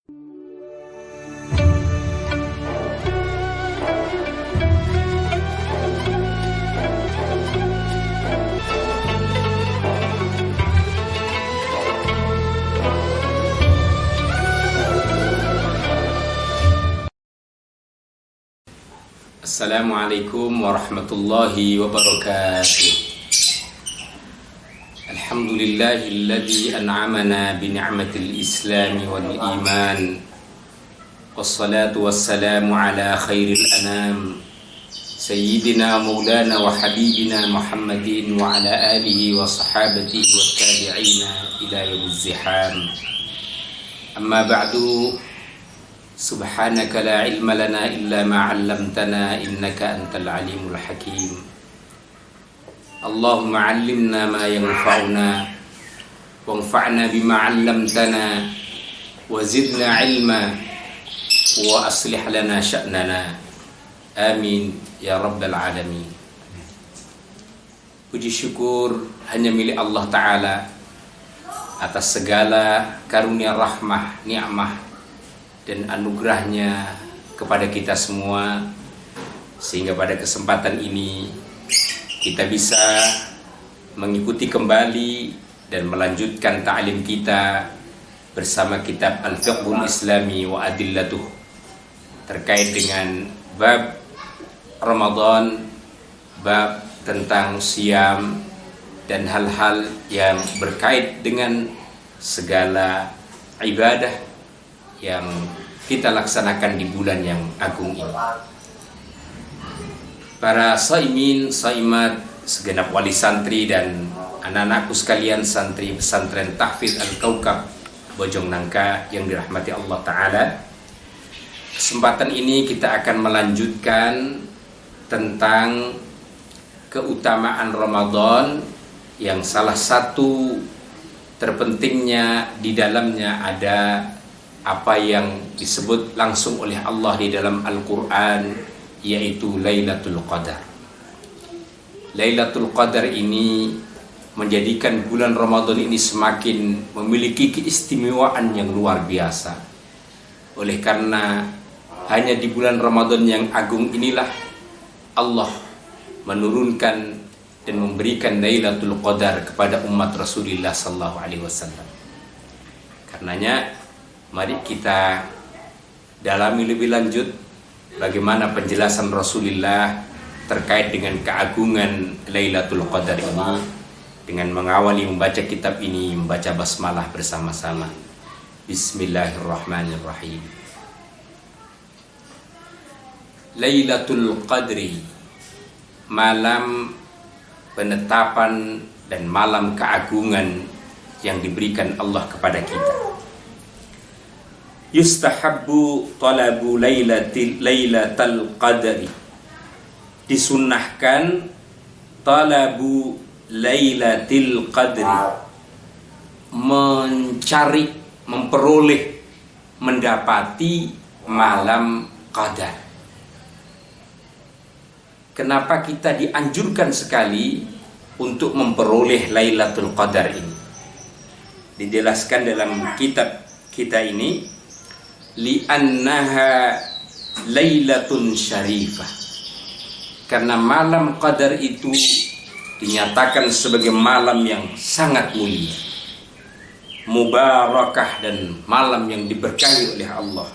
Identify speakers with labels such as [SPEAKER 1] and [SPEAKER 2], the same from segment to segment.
[SPEAKER 1] Assalamualaikum warahmatullahi wabarakatuh. Alhamdulillahilladzi an'amana bi ni'matil islami wal iman. Wassalatu wassalamu ala khairil anam sayyidina maulana wa habibina Muhammadin wa ala alihi wa sahabatihi wa tabi'ina ila yaumil ziham. Amma ba'du. Subhanaka la ilma lana illa ma 'allamtana innaka antal alimul hakim. Allahumma 'allimna ma yanfa'una wanfa'na bima 'allamtana wa zidna 'ilma wa aslih lana sya'nana. Amin ya rabbal alamin. Puji syukur hanya milik Allah Ta'ala atas segala karunia rahmah, nikmah dan anugerahnya kepada kita semua, sehingga pada kesempatan ini kita bisa mengikuti kembali dan melanjutkan ta'lim kita bersama kitab Al-Fiqhul Islami wa Adillatuh, terkait dengan bab Ramadan, bab tentang siam dan hal-hal yang berkait dengan segala ibadah yang kita laksanakan di bulan yang agung ini. Para saimin, saimat, segenap wali santri dan anak-anakku sekalian santri pesantren Tahfiz Al-Kaukab Bojong Nangka yang dirahmati Allah Ta'ala, kesempatan ini kita akan melanjutkan tentang keutamaan Ramadan, yang salah satu terpentingnya di dalamnya ada apa yang disebut langsung oleh Allah di dalam Al-Quran, yaitu Lailatul Qadar. Lailatul Qadar ini menjadikan bulan Ramadan ini semakin memiliki keistimewaan yang luar biasa. Oleh karena hanya di bulan Ramadan yang agung inilah Allah menurunkan dan memberikan Lailatul Qadar kepada umat Rasulullah SAW. Karenanya mari kita dalami lebih lanjut bagaimana penjelasan Rasulullah terkait dengan keagungan Lailatul Qadar ini dengan mengawali membaca kitab ini, membaca basmalah bersama-sama. Bismillahirrahmanirrahim. Lailatul Qadri, malam penetapan dan malam keagungan yang diberikan Allah kepada kita. Yustahabbu talabu lailatul qadri, disunnahkan talabu lailatul qadri, mencari, memperoleh, mendapati malam qadar. Kenapa kita dianjurkan sekali untuk memperoleh Lailatul Qadar ini? Dijelaskan dalam kitab kita ini, li'annaha lailatun syarifah, karena malam qadar itu dinyatakan sebagai malam yang sangat mulia, mubarakah, dan malam yang diberkahi oleh Allah,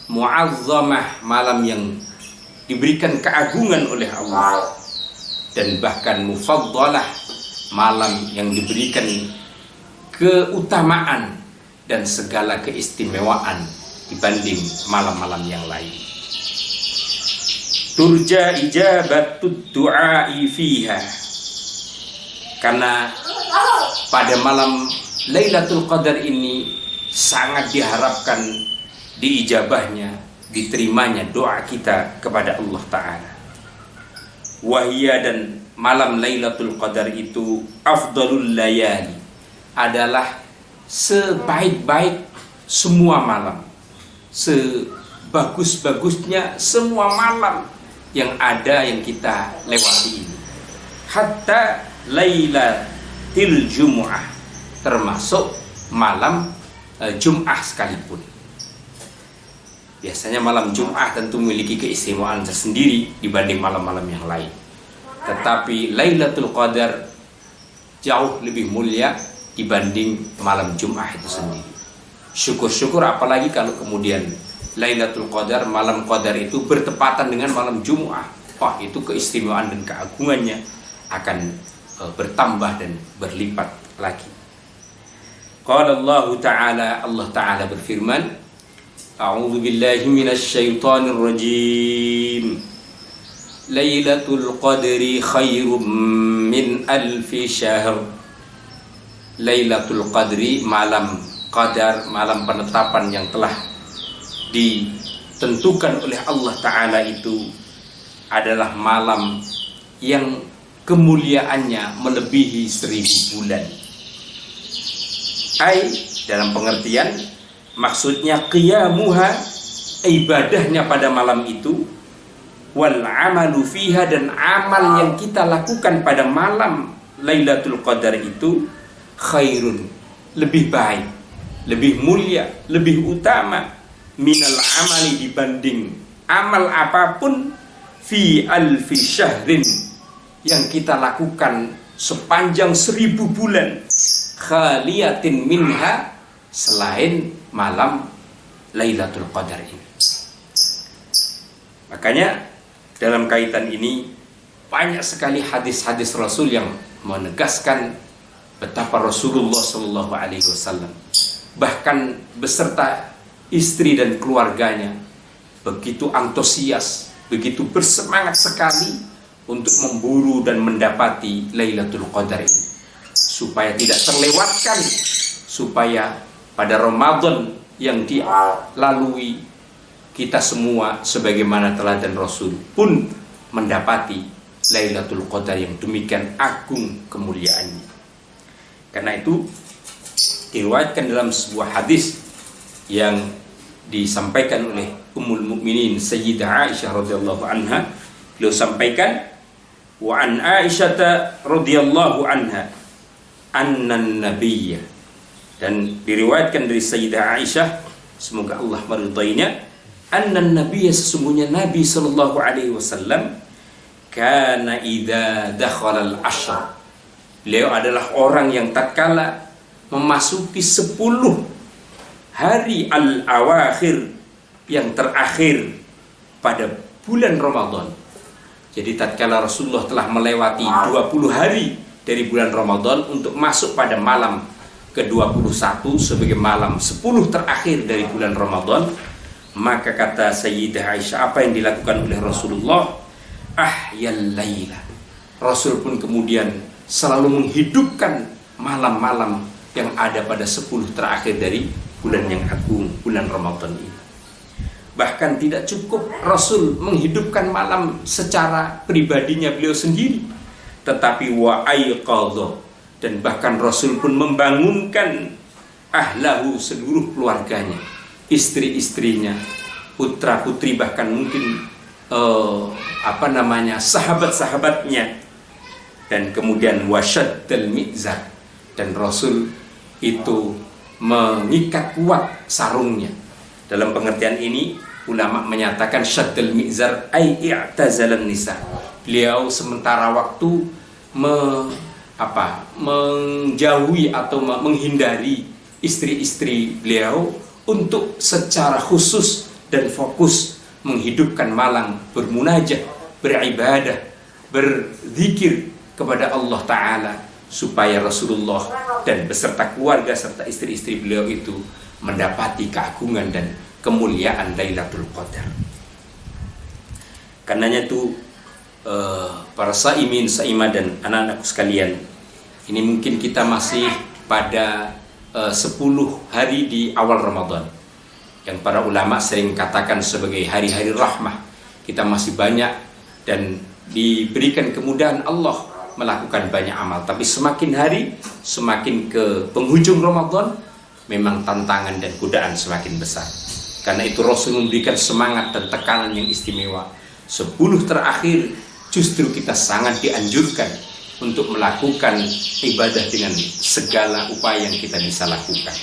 [SPEAKER 1] muazzamah, malam yang diberikan keagungan oleh Allah, dan bahkan mufaddalah, malam yang diberikan keutamaan dan segala keistimewaan dibanding malam-malam yang lain. Turja ijabatud du'ai fiha, karena pada malam Lailatul Qadar ini sangat diharapkan diijabahnya, diterimanya doa kita kepada Allah Ta'ala. Wahia, dan malam Lailatul Qadar itu afdalul layali, adalah sebaik-baik semua malam, sebagus-bagusnya semua malam yang ada yang kita lewati ini. Hatta Lailatul Jumu'ah, termasuk malam Jum'ah sekalipun. Biasanya malam Jumat tentu memiliki keistimewaan tersendiri dibanding malam-malam yang lain. Tetapi Lailatul Qadar jauh lebih mulia dibanding malam Jumat itu sendiri. Syukur-syukur apalagi kalau kemudian Lailatul Qadar, malam Qadar itu bertepatan dengan malam Jumat. Wah, itu keistimewaan dan keagungannya akan bertambah dan berlipat lagi. Qala Allah Ta'ala berfirman, A'udzu billahi minasy syaithanir rajim. Lailatul Qadri khairum min alfi syahr. Lailatul Qadri, malam Qadar, malam penetapan yang telah ditentukan oleh Allah Ta'ala itu adalah malam yang kemuliaannya melebihi 1000 bulan. Dalam pengertian, maksudnya qiyamuha, ibadahnya pada malam itu, wal amalu fiha, dan amal yang kita lakukan pada malam Lailatul Qadar itu khairun, lebih baik, lebih mulia, lebih utama minal amali, dibanding amal apapun fi alfi syahrin, yang kita lakukan sepanjang 1000 bulan, khaliyatin minha, selain malam Lailatul Qadar ini. Makanya dalam kaitan ini banyak sekali hadis-hadis Rasul yang menegaskan betapa Rasulullah SAW bahkan beserta istri dan keluarganya begitu antusias, begitu bersemangat sekali untuk memburu dan mendapati Lailatul Qadar ini, supaya tidak terlewatkan, supaya pada Ramadan yang dilalui kita semua sebagaimana teladan Rasul pun mendapati Lailatul Qadar yang demikian agung kemuliaannya. Karena itu diriwayatkan dalam sebuah hadis yang disampaikan oleh Ummul Mukminin Sayyidah Aisyah radhiyallahu anha, beliau sampaikan, wa an Aisyah radhiyallahu anha annan nabiyya, dan diriwayatkan dari Sayyidah Aisyah, semoga Allah meridainya, annan nabiyya, sesungguhnya Nabi sallallahu alaihi wasallam, kana idza dakhala al-ashr, beliau adalah orang yang tatkala memasuki 10 hari al-awakhir, yang terakhir pada bulan Ramadan. Jadi tatkala Rasulullah telah melewati 20 hari dari bulan Ramadan untuk masuk pada malam ke-21 sebagai malam 10 terakhir dari bulan Ramadan, maka kata Sayyidah Aisyah, apa yang dilakukan oleh Rasulullah? Ahyal laila, Rasul pun kemudian selalu menghidupkan malam-malam yang ada pada 10 terakhir dari bulan yang agung, bulan Ramadan ini. Bahkan tidak cukup Rasul menghidupkan malam secara pribadinya beliau sendiri, tetapi wa aiqadha, dan bahkan Rasul pun membangunkan ahlahu, seluruh keluarganya, istri-istrinya, putra-putri, bahkan mungkin sahabat-sahabatnya. Dan kemudian wasyaddal mizar, dan Rasul itu mengikat kuat sarungnya. Dalam pengertian ini ulama menyatakan syaddal mizar ai i'tazalan nisa, beliau sementara waktu menjauhi atau menghindari istri-istri beliau untuk secara khusus dan fokus menghidupkan malam bermunajat, beribadah, berzikir kepada Allah Ta'ala, supaya Rasulullah dan beserta keluarga serta istri-istri beliau itu mendapati keagungan dan kemuliaan Lailatul Qadar. Karenanya itu para saimin, saimah, dan anak-anakku sekalian, ini mungkin kita masih pada 10 hari di awal Ramadan, yang para ulama sering katakan sebagai hari-hari rahmah. Kita masih banyak dan diberikan kemudahan Allah melakukan banyak amal, tapi semakin hari, semakin ke penghujung Ramadan, memang tantangan dan godaan semakin besar. Karena itu Rasul memberikan semangat dan tekanan yang istimewa. 10 terakhir justru kita sangat dianjurkan untuk melakukan ibadah dengan segala upaya yang kita bisa lakukan.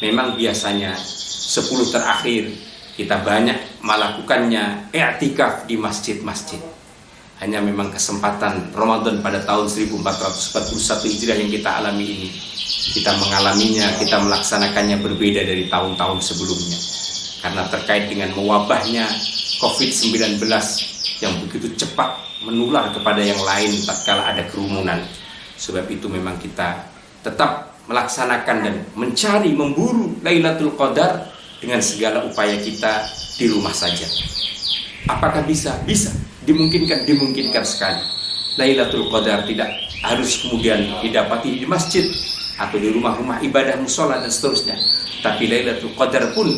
[SPEAKER 1] Memang biasanya 10 terakhir kita banyak melakukannya i'tikaf di masjid-masjid. Hanya memang kesempatan Ramadan pada tahun 1441 Hijriah yang kita alami ini, kita mengalaminya, kita melaksanakannya berbeda dari tahun-tahun sebelumnya. Karena terkait dengan mewabahnya COVID-19 yang begitu cepat menular kepada yang lain tatkala ada kerumunan. Sebab itu memang kita tetap melaksanakan dan mencari, memburu Lailatul Qadar dengan segala upaya kita di rumah saja. Apakah bisa? Bisa. Dimungkinkan sekali. Lailatul Qadar tidak harus kemudian didapati di masjid atau di rumah-rumah ibadah, musola dan seterusnya. Tapi Lailatul Qadar pun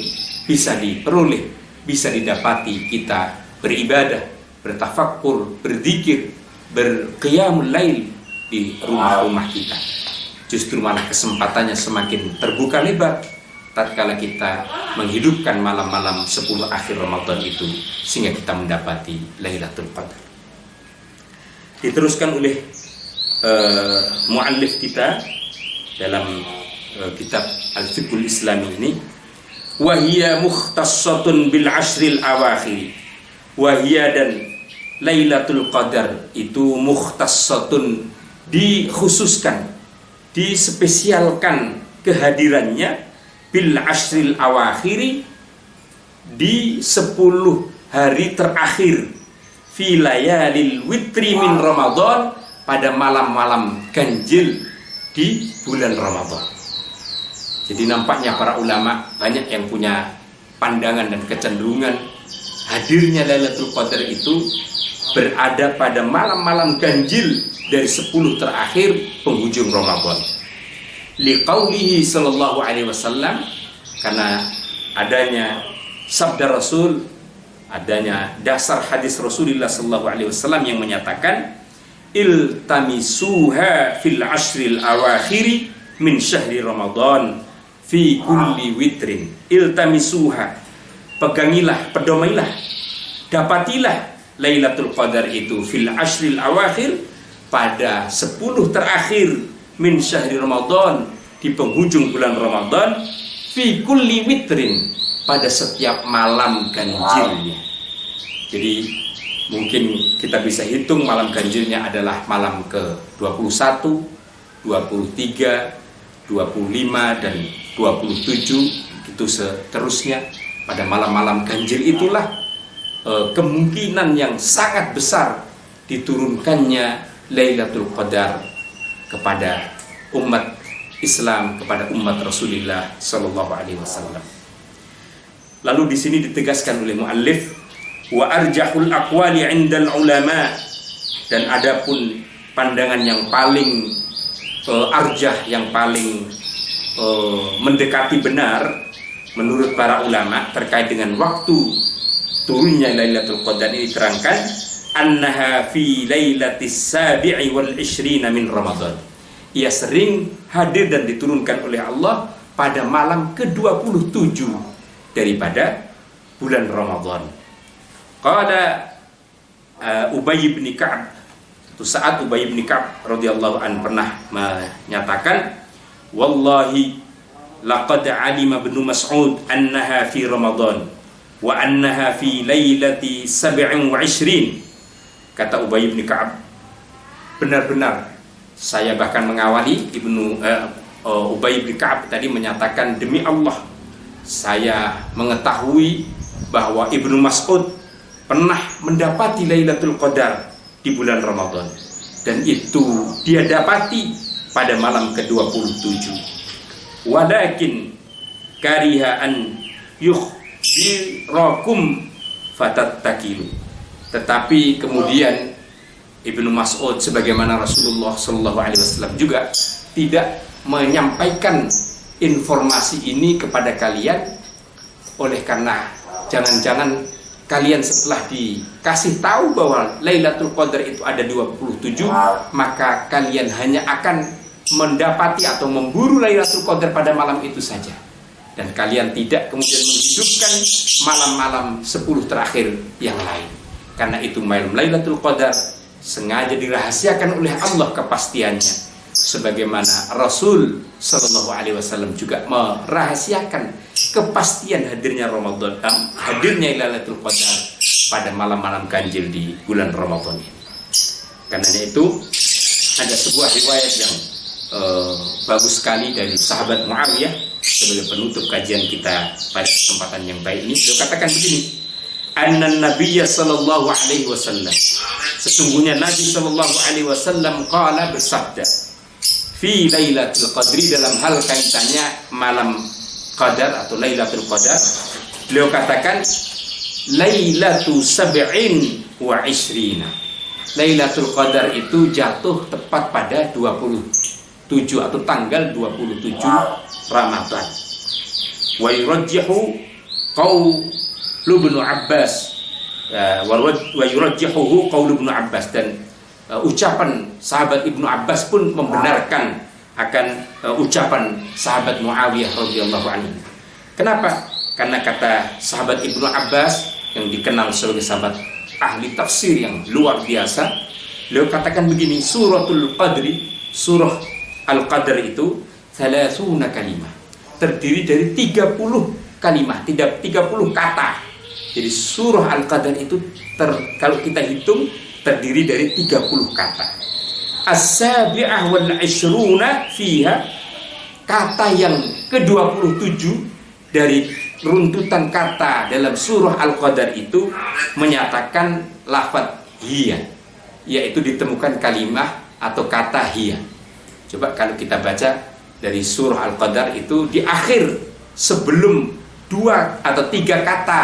[SPEAKER 1] bisa diperoleh, bisa didapati kita beribadah, bertafakkur, berzikir, berqiyamul lail di rumah-rumah kita. Justru malah kesempatannya semakin terbuka lebar tatkala kita menghidupkan malam-malam 10 akhir Ramadan itu, sehingga kita mendapati Lailatul Qadar. Diteruskan oleh muallif kita dalam kitab Al-Fiqhul Islami ini, wa hiya mukhtassatun bil ashril awakhir. Wa hiya, dan Lailatul Qadar itu mukhtassatun, dikhususkan, dispesialkan kehadirannya bil ashril awakhiri, di 10 hari terakhir, fi layalil witri min Ramadan, pada malam-malam ganjil di bulan Ramadan. Jadi nampaknya para ulama banyak yang punya pandangan dan kecenderungan hadirnya Lailatul Qadar itu berada pada malam-malam ganjil dari 10 terakhir penghujung Ramadan. Liqaulihi sallallahu alaihi wasallam, karena adanya sabda Rasul, adanya dasar hadis Rasulullah sallallahu alaihi wasallam yang menyatakan iltamisuha fil ashril awakhiri min syahri Ramadan fi kulli witrin. Iltamisuha, pegangilah, pedomailah, dapatilah Lailatul Qadar itu fil ashril awakhir, pada 10 terakhir min syahri Ramadan, di penghujung bulan Ramadan, fi kulli witrin, pada setiap malam ganjilnya. Jadi mungkin kita bisa hitung malam ganjilnya adalah malam ke-21, 23, 25 dan 27, gitu seterusnya. Pada malam-malam ganjil itulah kemungkinan yang sangat besar diturunkannya Lailatul Qadar kepada umat Islam, kepada umat Rasulullah sallallahu alaihi wasallam. Lalu di sini ditegaskan oleh muallif, wa arjahul aqwali 'indal ulama, dan adapun pandangan yang paling arjah, yang paling mendekati benar menurut para ulama terkait dengan waktu turunnya Lailatul Qadar ini, terangkan annaha fi lailatis sabi'i wal 20 min Ramadan. Ia sering hadir dan diturunkan oleh Allah pada malam ke-27 daripada bulan Ramadan. Qala Ubay bin Ka'ab, suatu saat Ubay bin Ka'ab radhiyallahu an pernah menyatakan, wallahi laqad alima ibnu Mas'ud annaha fi Ramadan wa annaha fi lailati 27. Kata Ubay bin Ka'ab, benar-benar saya bahkan mengawali Ubay bin Ka'ab tadi menyatakan, demi Allah saya mengetahui bahwa Ibnu Mas'ud pernah mendapati Lailatul Qadar di bulan Ramadan, dan itu dia dapati pada malam ke-27. Walakin kariha an yukhbirakum fatattakilu. Tetapi kemudian Ibnu Mas'ud sebagaimana Rasulullah sallallahu alaihi wasallam juga tidak menyampaikan informasi ini kepada kalian, oleh karena jangan-jangan kalian setelah dikasih tahu bahwa Lailatul Qadar itu ada 27, maka kalian hanya akan mendapati atau memburu Lailatul Qadar pada malam itu saja, dan kalian tidak kemudian menghidupkan malam-malam 10 terakhir yang lain. Karena itu malam Lailatul Qadar sengaja dirahasiakan oleh Allah kepastiannya, sebagaimana Rasul Shallallahu Alaihi Wasallam juga merahasiakan kepastian hadirnya Ramadan, hadirnya Lailatul Qadar pada malam-malam ganjil di bulan Ramadan ini. Karena itu ada sebuah riwayat yang bagus sekali dari sahabat Muawiyah sebagai penutup kajian kita pada kesempatan yang baik ini. Beliau katakan begini, Anna Nabiyya Sallallahu Alaihi Wasallam, sesungguhnya Nabi Sallallahu Alaihi Wasallam qala, bersabda, fi Lailatul Qadri, dalam hal kaitannya malam Qadar atau Lailatul Qadar, beliau katakan Lailatu sab'in wa ishrina. Lailatul Qadar itu jatuh tepat pada 27 atau tanggal 27 Ramadan. Wa yurajjihu qaulu Ibnu Abbas, wa yurajjihuhu qaulu Ibnu Abbas, dan ucapan sahabat Ibnu Abbas pun membenarkan akan ucapan sahabat Muawiyah radhiyallahu anhu. Kenapa? Karena kata sahabat Ibnu Abbas yang dikenal sebagai sahabat ahli tafsir yang luar biasa, beliau katakan begini, suratul Qadri, surah Al-Qadar itu 30 kalimah, terdiri dari 30 kalimah, tidak 30 kata. Jadi surah Al-Qadar itu kalau kita hitung terdiri dari 30 kata. As-sabi'ah wal 'ishruna fiha, kata yang ke-27 dari runtutan kata dalam surah Al-Qadar itu menyatakan lafaz hiya, yaitu ditemukan kalimah atau kata hiya. Coba kalau kita baca dari surah Al-Qadar itu di akhir, sebelum 2 atau 3 kata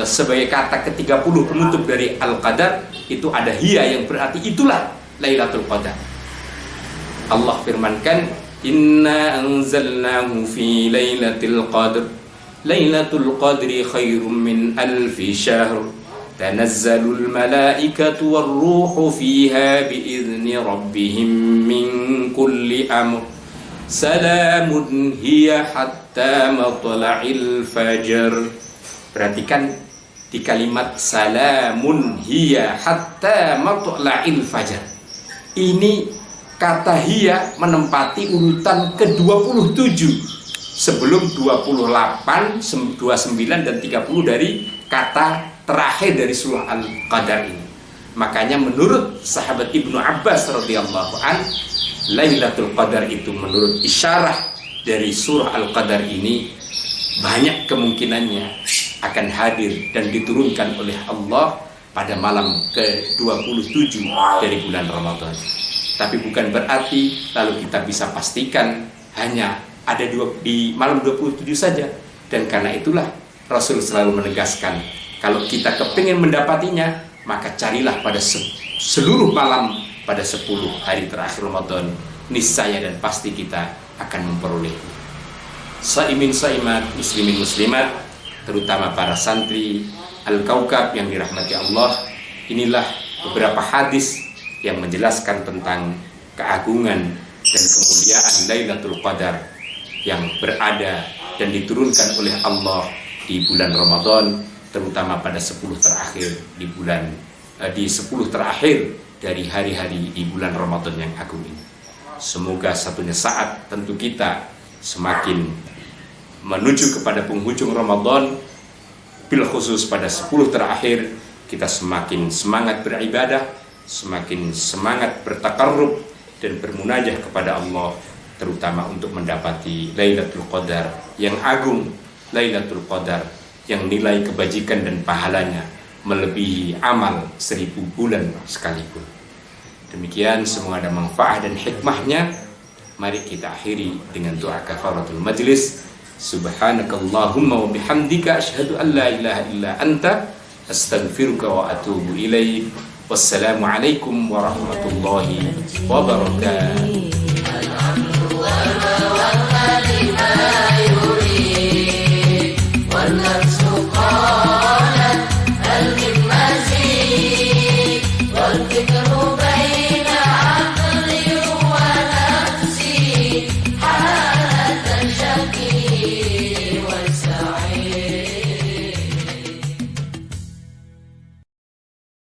[SPEAKER 1] sebagai kata ke-30 penutup dari Al-Qadar itu ada hiya, yang berarti itulah Lailatul Qadar. Allah firmankan, inna anzalnahu fi lailatul qadr, Lailatul Qadri khairum min alfi syahr, tanazzalul malaikatu warruhu fiha biizni rabbihim min kulli amr, salamun hiya hatta matla'il fajr. Perhatikan di kalimat salamun hiya hatta matla'il fajr. Ini kata hiya menempati urutan ke-27 sebelum 28, 29 dan 30 dari kata terakhir dari surah Al-Qadar ini. Makanya menurut sahabat Ibnu Abbas radhiyallahu an, Lailatul Qadar itu menurut isyarah dari surah Al-Qadar ini banyak kemungkinannya akan hadir dan diturunkan oleh Allah pada malam ke-27 dari bulan Ramadan. Tapi bukan berarti lalu kita bisa pastikan hanya ada di malam 27 saja. Dan karena itulah Rasul selalu menegaskan, kalau kita kepingin mendapatinya, maka carilah pada seluruh malam pada 10 hari terakhir Ramadan. Niscaya dan pasti kita akan memperolehnya. Saimin saimat, muslimin muslimat, terutama para santri Al-Kaukab yang dirahmati Allah, inilah beberapa hadis yang menjelaskan tentang keagungan dan kemuliaan Lailatul Qadar yang berada dan diturunkan oleh Allah di bulan Ramadan, terutama pada 10 terakhir di 10 terakhir dari hari-hari di bulan Ramadan yang agung ini. Semoga satunya saat tentu kita semakin menuju kepada penghujung Ramadan, bil khusus pada 10 terakhir kita semakin semangat beribadah, semakin semangat bertakarrub dan bermunajah kepada Allah, terutama untuk mendapati Lailatul Qadar yang agung, Lailatul Qadar yang nilai kebajikan dan pahalanya melebihi amal 1000 bulan sekalipun. Demikian, semoga ada manfaat dan hikmahnya. Mari kita akhiri dengan doa kafaratul majlis. Subhanakallahumma wa bihamdika asyhadu an la ilaha illa anta astaghfiruka wa atubu ilaik. Wassalamualaikum warahmatullahi wabarakatuh.